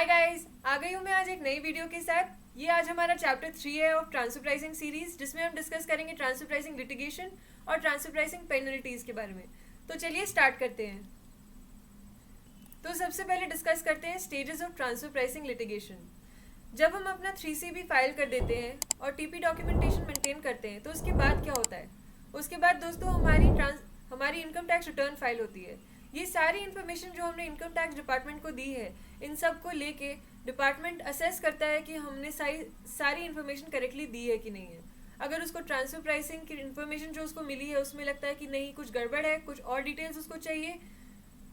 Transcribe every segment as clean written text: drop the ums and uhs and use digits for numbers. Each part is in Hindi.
हाय गाइस, आ गई हूँ मैं आज एक नई वीडियो के साथ। ये आज हमारा चैप्टर 3 है ऑफ ट्रांसफर प्राइसिंग सीरीज, जिसमें हम डिस्कस करेंगे ट्रांसफर प्राइसिंग लिटिगेशन और ट्रांसफर प्राइसिंग पेनल्टीज के बारे में। तो चलिए स्टार्ट करते हैं। तो सबसे पहले डिस्कस करते हैं stages of transfer pricing litigation. जब हम अपना 3CB फाइल कर देते हैं और टीपी डॉक्यूमेंटेशन मेंटेन करते हैं तो उसके बाद क्या होता है? उसके बाद दोस्तों हमारी इनकम टैक्स रिटर्न फाइल होती है। ये सारी इन्फॉर्मेशन जो हमने इनकम टैक्स डिपार्टमेंट को दी है, इन सब को लेके डिपार्टमेंट असेस करता है कि हमने सारी इन्फॉर्मेशन करेक्टली दी है कि नहीं है। अगर उसको ट्रांसफर प्राइसिंग की इन्फॉर्मेशन जो उसको मिली है उसमें लगता है कि नहीं, कुछ गड़बड़ है, कुछ और डिटेल्स उसको चाहिए,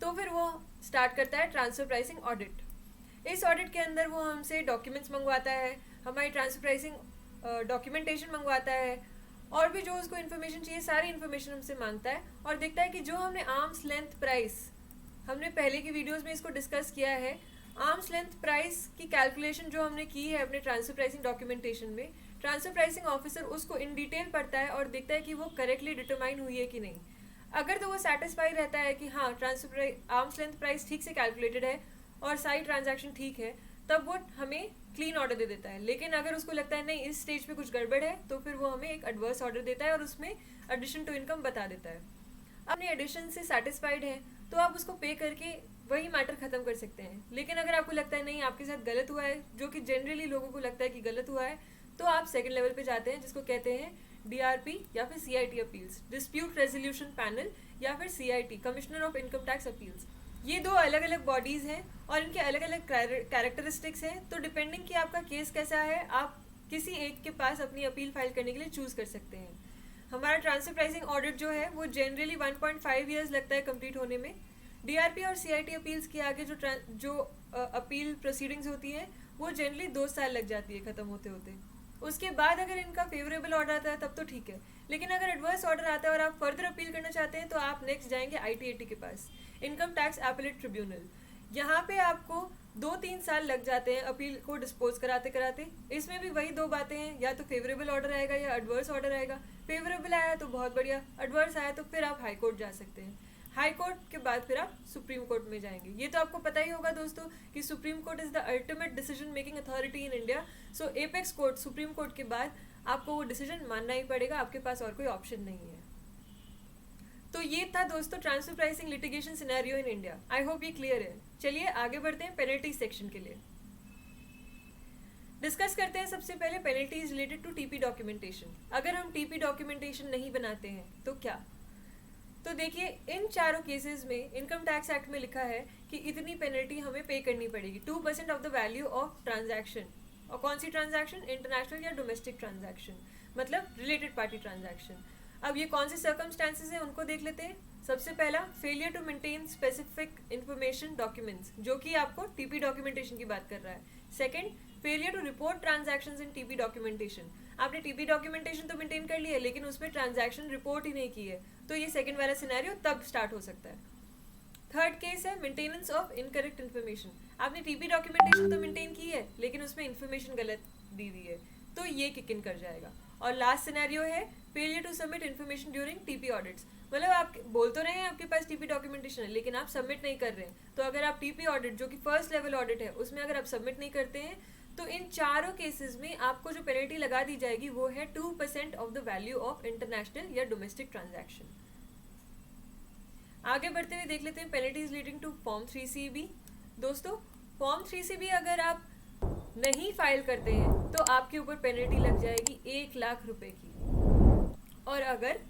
तो फिर वो स्टार्ट करता है ट्रांसफर प्राइसिंग ऑडिट। इस ऑडिट के अंदर वो हमसे डॉक्यूमेंट्स मंगवाता है, हमारी ट्रांसफर प्राइसिंग डॉक्यूमेंटेशन मंगवाता है, और भी जो उसको इन्फॉर्मेशन चाहिए सारी इन्फॉर्मेशन हमसे मांगता है, और देखता है कि जो हमने आर्म्स लेंथ प्राइस, हमने पहले की वीडियोस में इसको डिस्कस किया है, आर्म्स लेंथ प्राइस की कैलकुलेशन जो हमने की है अपने ट्रांसफर प्राइसिंग डॉक्यूमेंटेशन में, ट्रांसफर प्राइसिंग ऑफिसर उसको इन डिटेल पढ़ता है और देखता है कि वो करेक्टली डिटरमाइन हुई है कि नहीं। अगर तो वो सेटिस्फाई रहता है कि हाँ, ट्रांसफर आर्म्स लेंथ प्राइस ठीक से कैलकुलेटेड है और सारी ट्रांजैक्शन ठीक है, तब वो हमें क्लीन ऑर्डर दे देता है। लेकिन अगर उसको लगता है नहीं, इस स्टेज पे कुछ गड़बड़ है, तो फिर वो हमें एक एडवर्स ऑर्डर देता है और उसमें एडिशन टू इनकम बता देता है। अपने एडिशन से सेटिस्फाइड है तो आप उसको पे करके वही मैटर खत्म कर सकते हैं। लेकिन अगर आपको लगता है नहीं, आपके साथ गलत हुआ है, जो कि जनरली लोगों को लगता है कि गलत हुआ है, तो आप सेकंड लेवल पे जाते हैं, जिसको कहते हैं DRP या फिर CIT appeals, dispute resolution panel, या फिर CIT, commissioner of income tax appeals. ये दो अलग अलग बॉडीज़ हैं और इनके अलग अलग कैरेक्टरिस्टिक्स हैं। तो डिपेंडिंग कि आपका केस कैसा है, आप किसी एक के पास अपनी अपील फाइल करने के लिए चूज़ कर सकते हैं। हमारा ट्रांसफर प्राइसिंग ऑडिट जो है वो जनरली 1.5 ईयर्स लगता है कंप्लीट होने में। DRP और CIT अपील्स के आगे जो अपील प्रोसीडिंग्स होती हैं वो जनरली 2 साल लग जाती है ख़त्म होते होते। उसके बाद अगर इनका फेवरेबल ऑर्डर आता है तब तो ठीक है, लेकिन अगर एडवर्स ऑर्डर आता है और आप फर्दर अपील करना चाहते हैं तो आप नेक्स्ट जाएंगे ITAT के पास, इनकम टैक्स एपेलेट ट्रिब्यूनल। यहाँ पे आपको 2-3 साल लग जाते हैं अपील को डिस्पोज कराते कराते। इसमें भी वही 2 बातें हैं, या तो फेवरेबल ऑर्डर आएगा या एडवर्स ऑर्डर आएगा। फेवरेबल आया तो बहुत बढ़िया, एडवर्स आया तो फिर आप हाई कोर्ट जा सकते हैं। हाई कोर्ट के बाद फिर आप सुप्रीम कोर्ट में जाएंगे। ये तो आपको पता ही होगा दोस्तों कि supreme court is the ultimate decision making authority in India. So apex court, supreme court के बाद आपको वो डिसीजन मानना ही पड़ेगा, आपके पास और कोई ऑप्शन नहीं है। तो ये था दोस्तों transfer pricing litigation scenario in India. I hope ये क्लियर है। चलिए आगे बढ़ते हैं पेनल्टी सेक्शन के लिए। डिस्कस करते हैं सबसे पहले penalties related to TP documentation. अगर हम टीपी डॉक्यूमेंटेशन नहीं बनाते हैं तो क्या? तो देखिए, इन चारों केसेस में इनकम टैक्स एक्ट में लिखा है कि इतनी पेनल्टी हमें पे करनी पड़ेगी, 2% of the value of transaction. और कौन सी ट्रांजैक्शन? इंटरनेशनल या डोमेस्टिक ट्रांजैक्शन, मतलब रिलेटेड पार्टी ट्रांजैक्शन। अब ये कौन से सर्कमस्टांसेस हैं उनको देख लेते हैं। सबसे पहला, failure to maintain specific information documents, जो कि आपको टीपी डॉक्यूमेंटेशन की बात कर रहा है। Second, failure to report transactions in TP documentation. आपने टीपी डॉक्यूमेंटेशन तो मेंटेन कर ली है लेकिन उसमें ट्रांजैक्शन रिपोर्ट ही नहीं की है, तो ये सेकंड वाला सिनेरियो तब स्टार्ट हो सकता है। थर्ड केस है मेंटेनेंस ऑफ इनकरेक्ट इन्फॉर्मेशन। आपने टीपी डॉक्यूमेंटेशन तो मेंटेन की है लेकिन उसमें इन्फॉर्मेशन गलत दी हुई है, तो ये किक इन कर जाएगा। और लास्ट सिनेरियो है failure to submit information during TP audits. मतलब आप बोल तो रहे हैं आपके पास टीपी डॉक्यूमेंटेशन है लेकिन आप सबमिट नहीं कर रहे हैं। तो अगर आप टीपी ऑडिट, जो कि फर्स्ट लेवल ऑडिट है, उसमें अगर आप सबमिट नहीं करते हैं तो इन चारों केसेस में आपको जो पेनल्टी लगा दी जाएगी वो है 2% of the value of international या डोमेस्टिक ट्रांजैक्शन। आगे बढ़ते हुए देख लेते हैं penalties leading to form 3CB। दोस्तों, फॉर्म 3CB अगर आप नहीं फाइल करते हैं तो आपके ऊपर पेनल्टी लग जाएगी 1 लाख रुपए की। और अगर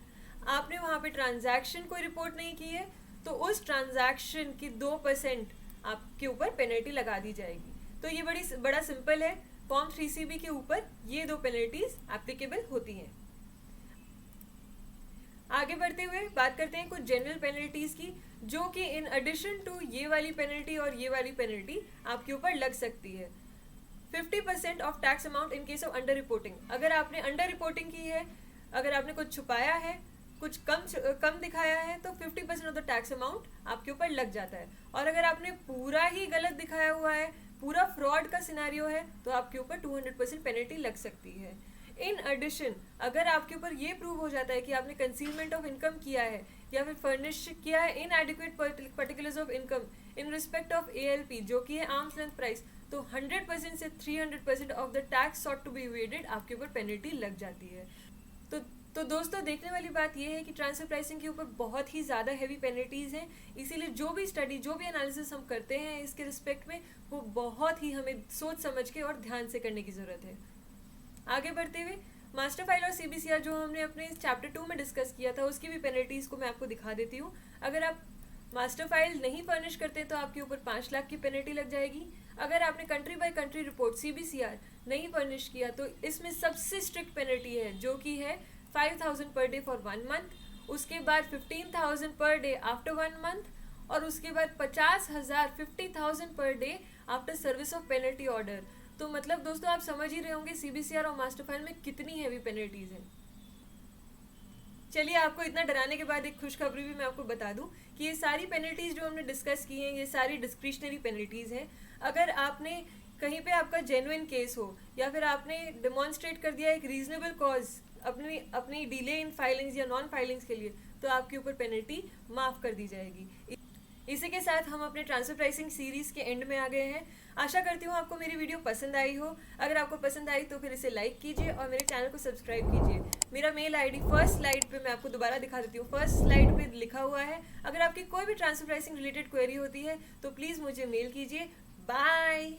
आपने वहाँ पे ट्रांजैक्शन कोई रिपोर्ट नहीं की है तो उस ट्रांजैक्शन की 2% आपके ऊपर पेनल्टी लगा दी जाएगी। तो ये बड़ा सिंपल है। फॉर्म 3CB के ऊपर ये 2 पेनल्टीज एप्लीकेबल होती हैं। आगे बढ़ते हुए बात करते हैं कुछ जनरल पेनल्टीज की, जो कि इन एडिशन टू ये वाली पेनल्टी और ये वाली पेनल्टी आपके ऊपर लग सकती है। 50% of tax amount in case of under reporting. अगर आपने अंडर रिपोर्टिंग की है, अगर आपने कुछ छुपाया है, कुछ कम दिखाया है, तो 50% ऑफ द टैक्स अमाउंट आपके ऊपर लग जाता है। और अगर आपने पूरा ही गलत दिखाया हुआ है, पूरा फ्रॉड का सिनेरियो है, तो आपके ऊपर 200% पेनल्टी लग सकती है। इन एडिशन अगर आपके ऊपर ये प्रूव हो जाता है कि आपने कंसीलमेंट ऑफ इनकम किया है या फिर फर्निश किया है in adequate particulars of income in respect of ALP जो कि है आर्म्स लेंथ प्राइस, तो 100% से 300% of the tax sought to be evaded आपके ऊपर पेनल्टी लग जाती है। तो दोस्तों देखने वाली बात यह है कि ट्रांसफर प्राइसिंग के ऊपर बहुत ही ज़्यादा हैवी पेनल्टीज़ हैं, इसीलिए जो भी स्टडी जो भी एनालिसिस हम करते हैं इसके रिस्पेक्ट में वो बहुत ही हमें सोच समझ के और ध्यान से करने की ज़रूरत है। आगे बढ़ते हुए मास्टर फाइल और CBCR जो हमने अपने चैप्टर 2 में डिस्कस किया था उसकी भी पेनल्टीज़ को मैं आपको दिखा देती हूँ। अगर आप मास्टर फाइल नहीं फर्निश करते तो आपके ऊपर 5 लाख की पेनल्टी लग जाएगी। अगर आपने country by country report CBCR नहीं फर्निश किया तो इसमें सबसे स्ट्रिक्ट पेनल्टी है जो कि है 5,000 पर डे फॉर 1 मंथ, उसके बाद 15,000 पर डे आफ्टर 1 मंथ और उसके बाद 50,000 per day after service of penalty order. तो मतलब दोस्तों आप समझ ही रहे होंगे CBCR और मास्टर फाइल में कितनी हैवी पेनल्टीज हैं। चलिए आपको इतना डराने के बाद एक खुशखबरी भी मैं आपको बता दूं कि ये सारी पेनल्टीज जो हमने डिस्कस की हैं ये सारी डिस्क्रिशनरी पेनल्टीज हैं। अगर आपने कहीं पे आपका जेन्युइन केस हो या फिर आपने डेमोन्स्ट्रेट कर दिया एक रीजनेबल कॉज अपनी डिले इन फाइलिंग्स या नॉन फाइलिंग्स के लिए तो आपके ऊपर पेनल्टी माफ़ कर दी जाएगी। इसी के साथ हम अपने ट्रांसफर प्राइसिंग सीरीज़ के एंड में आ गए हैं। आशा करती हूँ आपको मेरी वीडियो पसंद आई हो। अगर आपको पसंद आई तो फिर इसे लाइक कीजिए और मेरे चैनल को सब्सक्राइब कीजिए। मेरा मेल ID फर्स्ट स्लाइड पे मैं आपको दोबारा दिखा देती हूँ। फर्स्ट स्लाइड पे लिखा हुआ है। अगर आपकी कोई भी ट्रांसफर प्राइसिंग रिलेटेड क्वेरी होती है तो प्लीज़ मुझे मेल कीजिए। बाय।